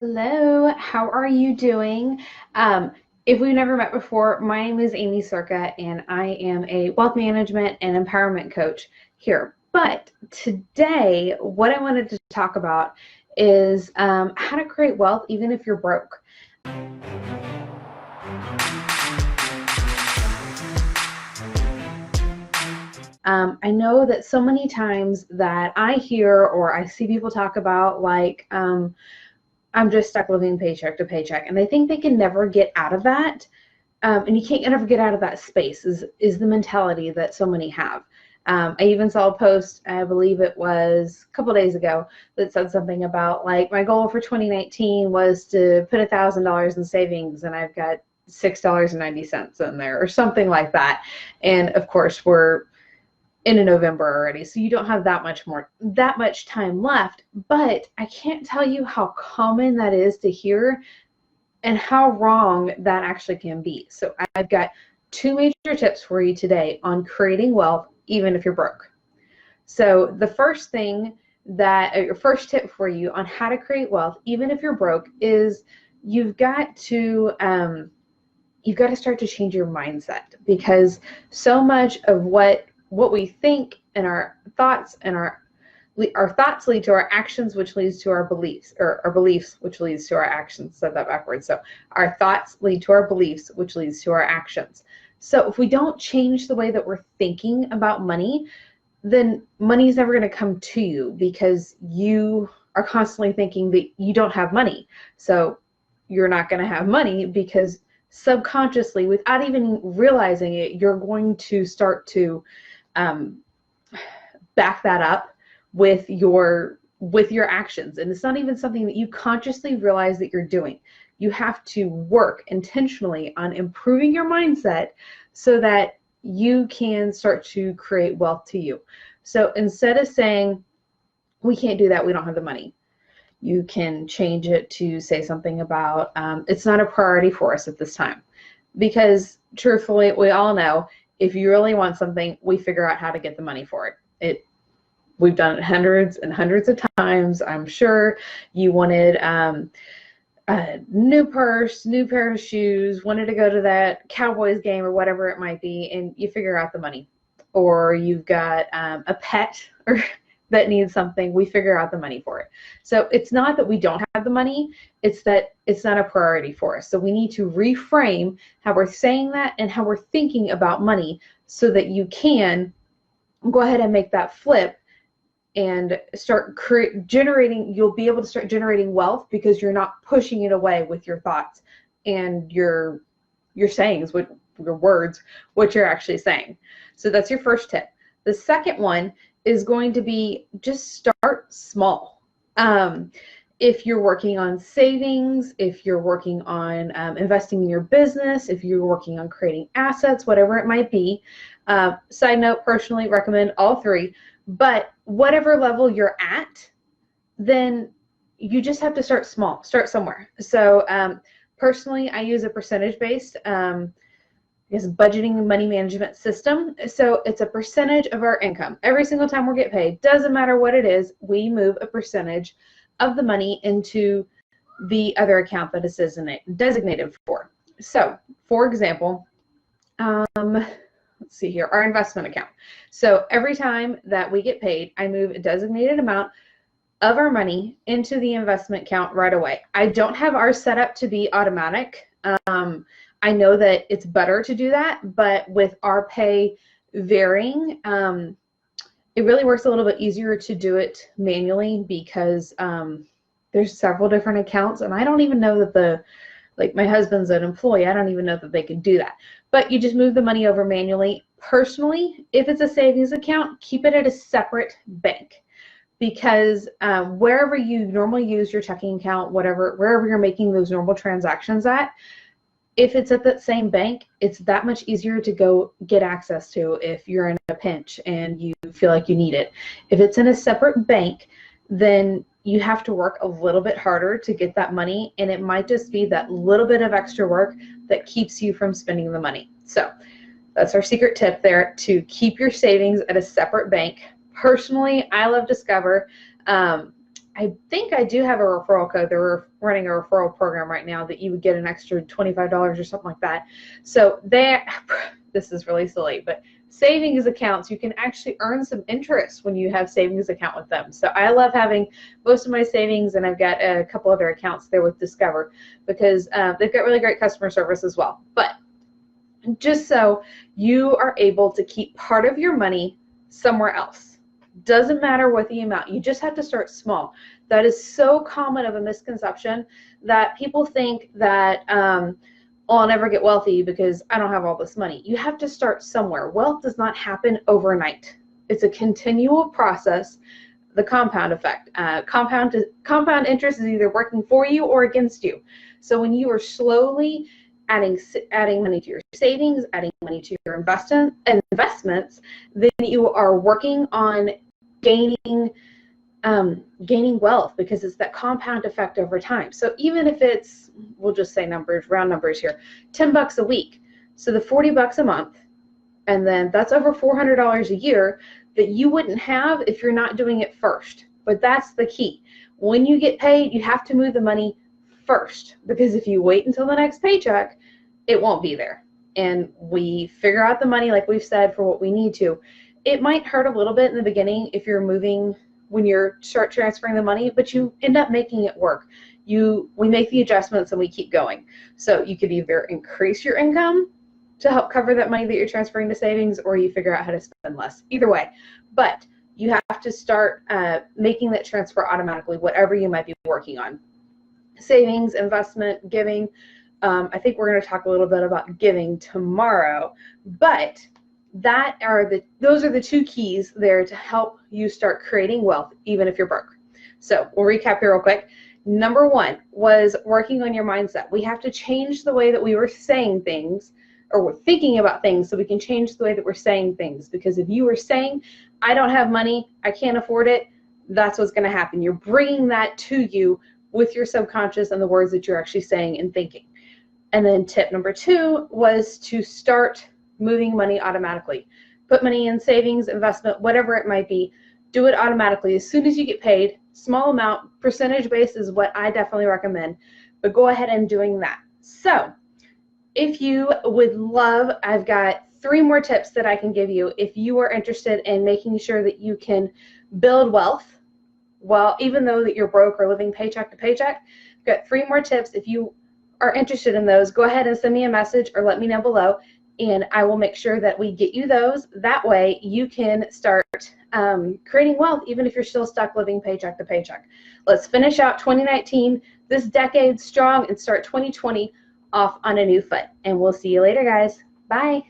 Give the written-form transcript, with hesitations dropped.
Hello, how are you doing? Um, if we've never met before, my name is Amy Circa, and I am a wealth management and empowerment coach here. But today, what I wanted to talk about is how to create wealth even if you're broke. I know that so many times that I hear or I see people talk about, like, I'm just stuck living paycheck to paycheck, and they think they can never get out of that. And you can't ever get out of that space is the mentality that so many have. I even saw a post, I believe it was a couple days ago, that said something about, like, my goal for 2019 was to put $1,000 in savings, and I've got $6.90 in there, or something like that. And of course, we're in November already, so you don't have that much time left. But I can't tell you how common that is to hear and how wrong that actually can be. So I've got two major tips for you today on creating wealth even if you're broke. So the first thing your first tip for you on how to create wealth even if you're broke is you've got to start to change your mindset, because so much of what we think and our thoughts lead to our actions, which leads to our beliefs, or our beliefs, which leads to our actions. Said that backwards. So our thoughts lead to our beliefs, which leads to our actions. So if we don't change the way that we're thinking about money, then money is never going to come to you, because you are constantly thinking that you don't have money. So you're not going to have money, because subconsciously, without even realizing it, you're going to start to um, back that up with your actions. And it's not even something that you consciously realize that you're doing. You have to work intentionally on improving your mindset so that you can start to create wealth to you. So instead of saying, we can't do that, we don't have the money, you can change it to say something about, it's not a priority for us at this time. Because truthfully, we all know, if you really want something, we figure out how to get the money for it. We've done it hundreds and hundreds of times. I'm sure you wanted a new purse, new pair of shoes, wanted to go to that Cowboys game or whatever it might be, and you figure out the money. Or you've got a pet or that needs something, we figure out the money for it. So it's not that we don't have the money, it's that it's not a priority for us. So we need to reframe how we're saying that and how we're thinking about money, so that you can go ahead and make that flip and start generating. You'll be able to start generating wealth, because you're not pushing it away with your thoughts and your sayings, with your words, what you're actually saying. So that's your first tip. The second one is going to be, just start small. If you're working on savings, if you're working on investing in your business, if you're working on creating assets, whatever it might be. Side note, personally recommend all three. But whatever level you're at, then you just have to start small, start somewhere. So personally, I use a percentage-based budgeting and money management system. So it's a percentage of our income. Every single time we get paid, doesn't matter what it is, we move a percentage of the money into the other account that is designated for. So, for example, let's see here, our investment account. So every time that we get paid, I move a designated amount of our money into the investment account right away. I don't have ours set up to be automatic. I know that it's better to do that, but with our pay varying, it really works a little bit easier to do it manually, because there's several different accounts, and I don't even know that like, my husband's an employee, I don't even know that they can do that. But you just move the money over manually. Personally, if it's a savings account, keep it at a separate bank, because wherever you normally use your checking account, wherever you're making those normal transactions at, if it's at that same bank, it's that much easier to go get access to if you're in a pinch and you feel like you need it. If it's in a separate bank, then you have to work a little bit harder to get that money, and it might just be that little bit of extra work that keeps you from spending the money. So that's our secret tip there, to keep your savings at a separate bank. Personally, I love Discover. I think I do have a referral code. They're running a referral program right now that you would get an extra $25 or something like that. So this is really silly, but savings accounts, you can actually earn some interest when you have savings account with them. So I love having most of my savings, and I've got a couple other accounts there with Discover because they've got really great customer service as well. But just so you are able to keep part of your money somewhere else. Doesn't matter what the amount, you just have to start small. That is so common of a misconception that people think that, oh, I'll never get wealthy because I don't have all this money. You have to start somewhere. Wealth does not happen overnight. It's a continual process, the compound effect. Compound interest is either working for you or against you. So when you are slowly adding money to your savings, adding money to your investments, then you are working on gaining wealth, because it's that compound effect over time. So even if it's, we'll just say numbers, round numbers here, $10 a week, so the $40 a month, and then that's over $400 a year that you wouldn't have if you're not doing it first. But that's the key. When you get paid, you have to move the money first, because if you wait until the next paycheck, it won't be there. And we figure out the money, like we've said, for what we need to. It might hurt a little bit in the beginning if you're moving, when you start transferring the money, but you end up making it work. We make the adjustments and we keep going. So you could either increase your income to help cover that money that you're transferring to savings, or you figure out how to spend less. Either way, but you have to start making that transfer automatically, whatever you might be working on. Savings, investment, giving. I think we're going to talk a little bit about giving tomorrow, but those are the two keys there to help you start creating wealth, even if you're broke. So we'll recap here real quick. Number one was working on your mindset. We have to change the way that we were saying things, or we're thinking about things, so we can change the way that we're saying things. Because if you were saying, I don't have money, I can't afford it, that's what's going to happen. You're bringing that to you with your subconscious and the words that you're actually saying and thinking. And then tip number two was to start moving money automatically. Put money in savings, investment, whatever it might be. Do it automatically as soon as you get paid. Small amount, percentage based is what I definitely recommend, but go ahead and doing that. So if you would love, I've got 3 more tips that I can give you if you are interested in making sure that you can build wealth, well, even though that you're broke or living paycheck to paycheck. I've got 3 more tips. If you are interested in those, go ahead and send me a message or let me know below, and I will make sure that we get you those. That way you can start creating wealth even if you're still stuck living paycheck to paycheck. Let's finish out 2019, this decade strong, and start 2020 off on a new foot. And we'll see you later, guys. Bye.